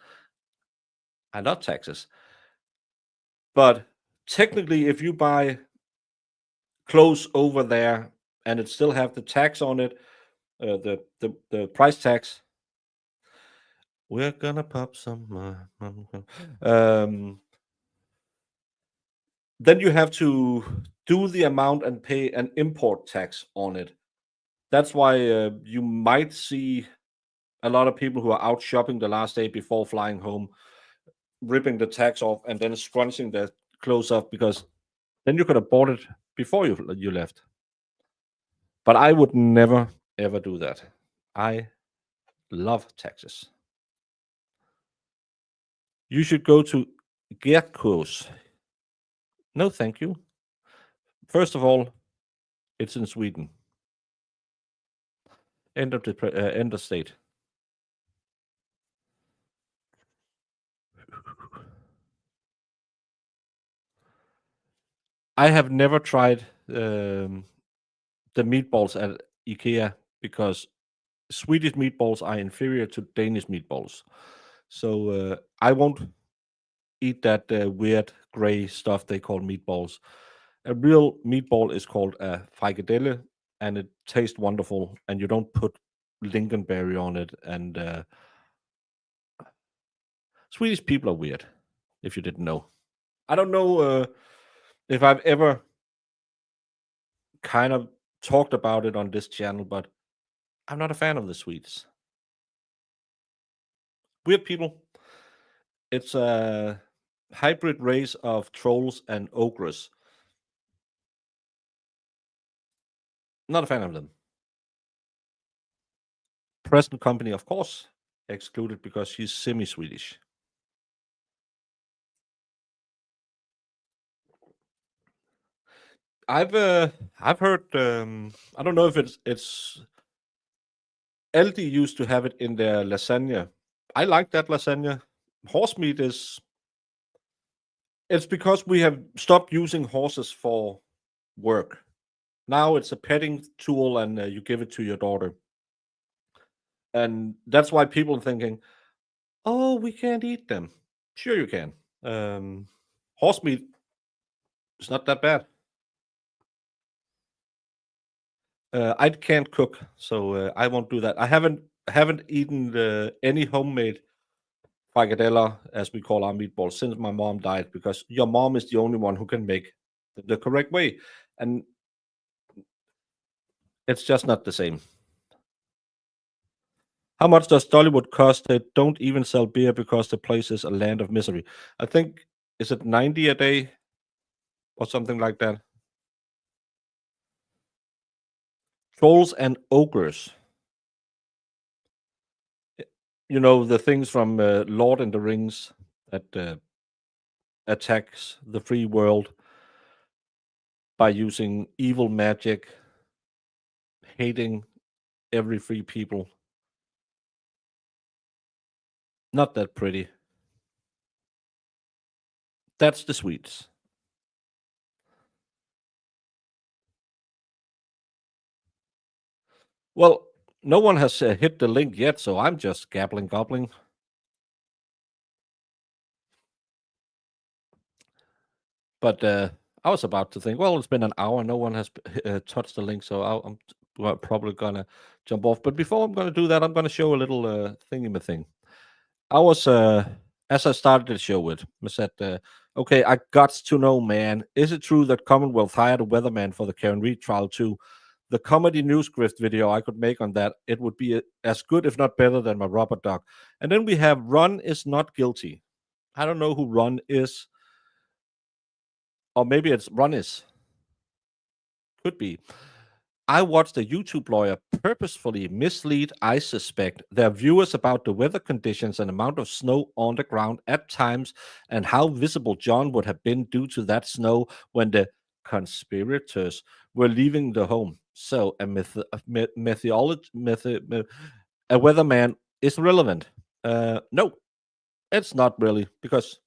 B: I love taxes. But technically, if you buy clothes over there and it still have the tax on it, the price tax, we're gonna pop some. Then you have to do the amount and pay an import tax on it. That's why you might see a lot of people who are out shopping the last day before flying home, ripping the tax off and then scrunching their clothes off because then you could have bought it before you left. But I would never ever do that. I love taxes. You should go to Gerkos. No, thank you. First of all, it's in Sweden. End of state. I have never tried the meatballs at IKEA because Swedish meatballs are inferior to Danish meatballs. So I won't eat that weird gray stuff they call meatballs. A real meatball is called a frikadelle, and it tastes wonderful. And you don't put lingonberry on it. And Swedish people are weird, if you didn't know. I don't know if I've ever kind of talked about it on this channel, but I'm not a fan of the Swedes. Weird people. It's a hybrid race of trolls and ogres. Not a fan of them. Present company, of course, excluded because she's semi-Swedish. I've heard I don't know if it's Aldi used to have it in their lasagna. I like that lasagna. Horse meat is it's because we have stopped using horses for work. Now it's a petting tool, and you give it to your daughter. And that's why people are thinking, oh, we can't eat them. Sure, you can. Horse meat is not that bad. I can't cook, so I won't do that. I haven't eaten any homemade frikadella, as we call our meatballs, since my mom died, because your mom is the only one who can make the correct way, and it's just not the same. How much does Dollywood cost? They don't even sell beer because the place is a land of misery. I think, is it 90 a day or something like that? Trolls and ogres. You know, the things from Lord and the Rings that attacks the free world by using evil magic, hating every free people. Not that pretty. That's the Swedes. Well, no one has hit the link yet, so I'm just gobbling. But I was about to think, well, it's been an hour, no one has touched the link, so I'm probably gonna jump off. But before I'm gonna do that, I'm gonna show a little thingy-ma-thing. I was, as I started the show with, I said, okay, I got to know, man, is it true that Commonwealth hired a weatherman for the Karen Reid trial too? The comedy newsgrift video I could make on that, it would be as good, if not better, than my rubber duck. And then we have Ron is not guilty. I don't know who Ron is. Or maybe it's Ron is. Could be. I watched a YouTube lawyer purposefully mislead, I suspect, their viewers about the weather conditions and amount of snow on the ground at times and how visible John would have been due to that snow when the conspirators were leaving the home. So a weatherman is relevant. No, it's not really, because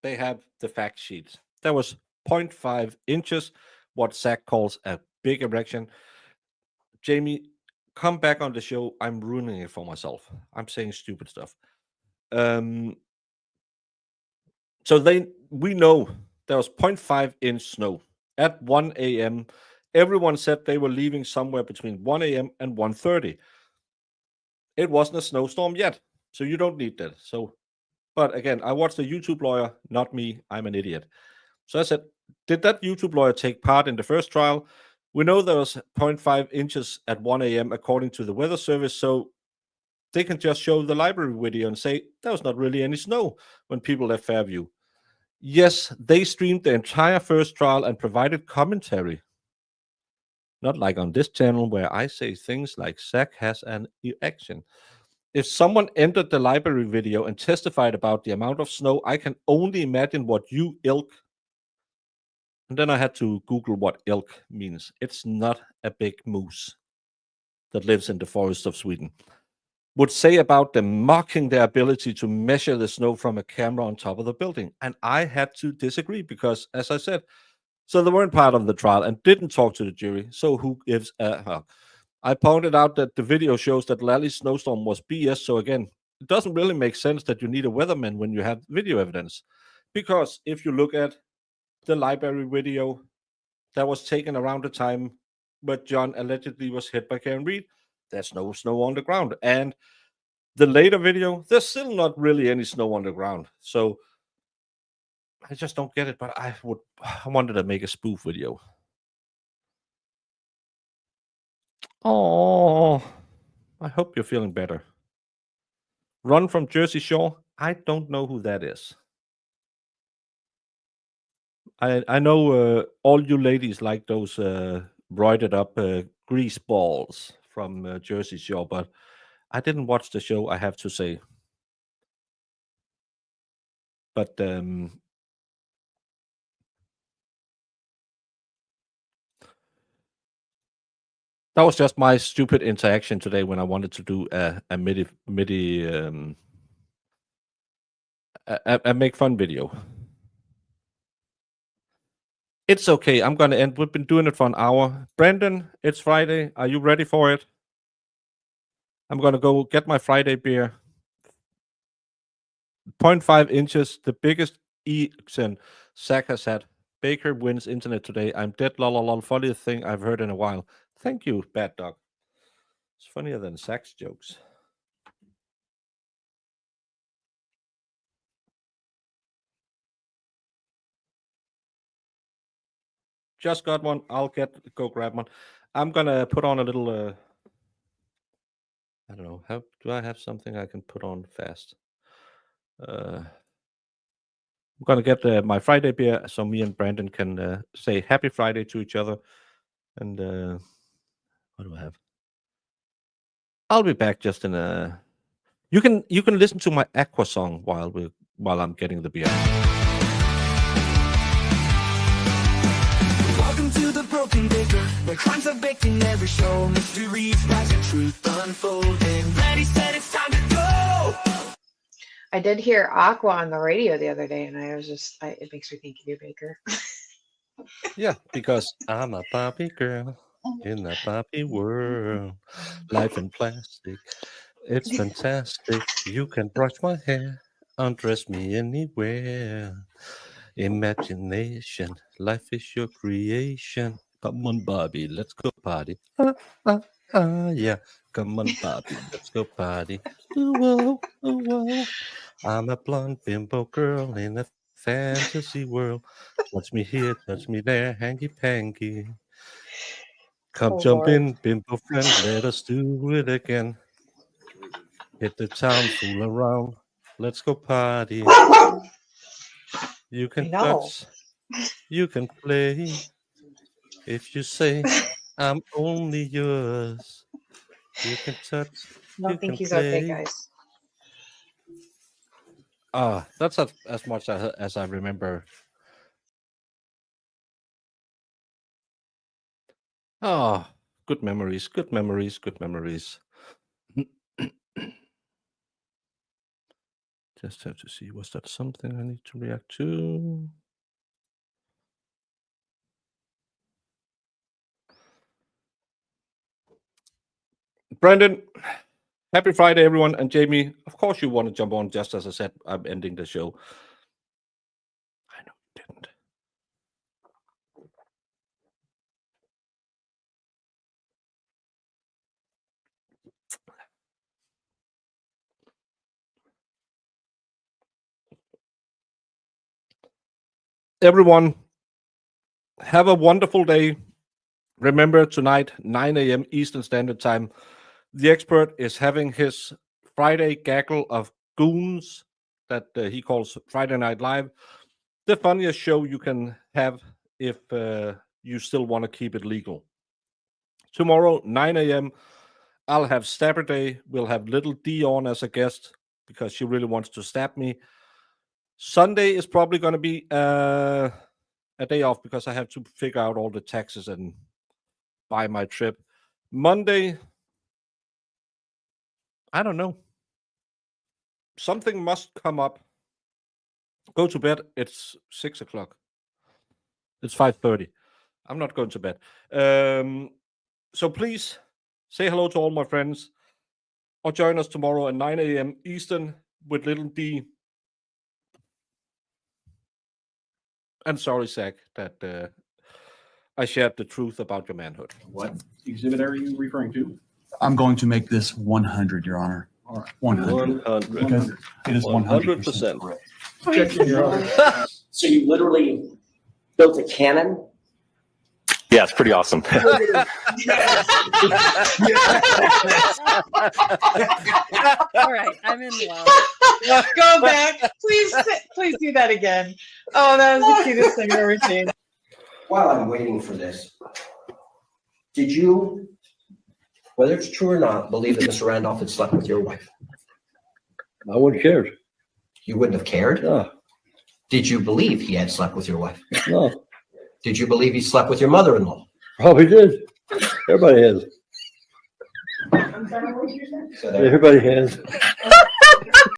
B: they have the fact sheets. There was 0.5 inches, what Zach calls a big erection. Jamie, come back on the show. I'm ruining it for myself. I'm saying stupid stuff. So we know there was 0.5-inch snow at 1 a.m. Everyone said they were leaving somewhere between 1 a.m. and 1:30. It wasn't a snowstorm yet, so you don't need that. So, but again, I watched a YouTube lawyer, not me. I'm an idiot. So I said, did that YouTube lawyer take part in the first trial? We know there was 0.5 inches at 1 a.m. according to the weather service, so they can just show the library video and say there was not really any snow when people left Fairview. Yes, they streamed the entire first trial and provided commentary. Not like on this channel where I say things like Zach has an erection. If someone entered the library video and testified about the amount of snow, I can only imagine what you ilk. And then I had to Google what elk means. It's not a big moose that lives in the forest of Sweden. Would say about them mocking their ability to measure the snow from a camera on top of the building. And I had to disagree because, as I said, so they weren't part of the trial and didn't talk to the jury. So who gives a fuck? I pointed out that the video shows that Lally's snowstorm was BS. So again, it doesn't really make sense that you need a weatherman when you have video evidence. Because if you look at the library video that was taken around the time where John allegedly was hit by Karen Reid, there's no snow on the ground. And the later video, there's still not really any snow on the ground. So I just don't get it, but I wanted to make a spoof video. Oh, I hope you're feeling better. Run from Jersey Shore? I don't know who that is. I know all you ladies like those broidered up grease balls from Jersey Shore, but I didn't watch the show, I have to say. But that was just my stupid interaction today when I wanted to do a make fun video. It's okay. I'm gonna end. We've been doing it for an hour. Brandon, it's Friday. Are you ready for it? I'm gonna go get my Friday beer. 0.5 inches, the biggest Eason Zach has had. Baker wins internet today. I'm dead, lol. Funniest thing I've heard in a while. Thank you, Bad Dog. It's funnier than Zach's jokes. Just got one. I'll go grab one. I'm gonna put on a little. I don't know. How do I have something I can put on fast? I'm gonna get my Friday beer so me and Brandon can say Happy Friday to each other. And what do I have? I'll be back just in a. You can listen to my Aqua song while I'm getting the beer.
C: Welcome to the Broken Baker, where crimes are baked in every show. Mysteries rise and truth unfolding. Ready, set, it's time to go.
D: I did hear Aqua on the radio the other day, and I was just, it makes me think of you, Baker.
B: Yeah, because I'm a Barbie girl in the Barbie world. Life in plastic, it's fantastic. You can brush my hair, undress me anywhere. Imagination, life is your creation. Come on, Barbie, let's go party. Yeah. Come on, Barbie, let's go party. Ooh, whoa. I'm a blonde bimbo girl in a fantasy world. Touch me here, touch me there, hanky panky. Come jump in, bimbo friend, let us do it again. Hit the town, fool around, let's go party. You can touch, you can play. If you say I'm only yours, you can touch.
D: I don't think he's okay, guys.
B: That's as much as I remember. Good memories, good memories, good memories. Just have to see, was that something I need to react to? Brandon, happy Friday, everyone. And Jamie, of course you want to jump on just as I said I'm ending the show. I know you didn't. Everyone, have a wonderful day. Remember, tonight, 9 a.m. Eastern Standard Time, the expert is having his Friday gaggle of goons that he calls Friday Night Live. The funniest show you can have if you still want to keep it legal. Tomorrow, 9 a.m., I'll have Stabber Day. We'll have Little D on as a guest because she really wants to stab me. Sunday is probably going to be a day off because I have to figure out all the taxes and buy my trip. Monday, I don't know. Something must come up. Go to bed. It's 6 o'clock. It's 5:30. I'm not going to bed. So please say hello to all my friends or join us tomorrow at 9 a.m. Eastern with Little D. And sorry, Zach, that I shared the truth about your manhood.
E: What exhibit are you referring to?
F: I'm going to make this 100, Your Honor.
E: All right.
F: 100.
B: 100.
F: Because it is 100%
B: 100%.
F: correct.
E: Checking your honor.
G: So you literally built a cannon?
H: Yeah, it's pretty awesome.
D: All right, I'm in love. Go back. Please do that again. Oh, that was the cutest thing I've ever seen.
G: While I'm waiting for this, did you, whether it's true or not, believe that Mr. Randolph had slept with your wife?
I: I wouldn't care.
G: You wouldn't have cared?
I: No,
G: Did you believe he had slept with your wife?
I: no,
G: Did you believe he slept with your mother-in-law?
I: probably did. Everybody has.
G: So there-
I: Everybody has.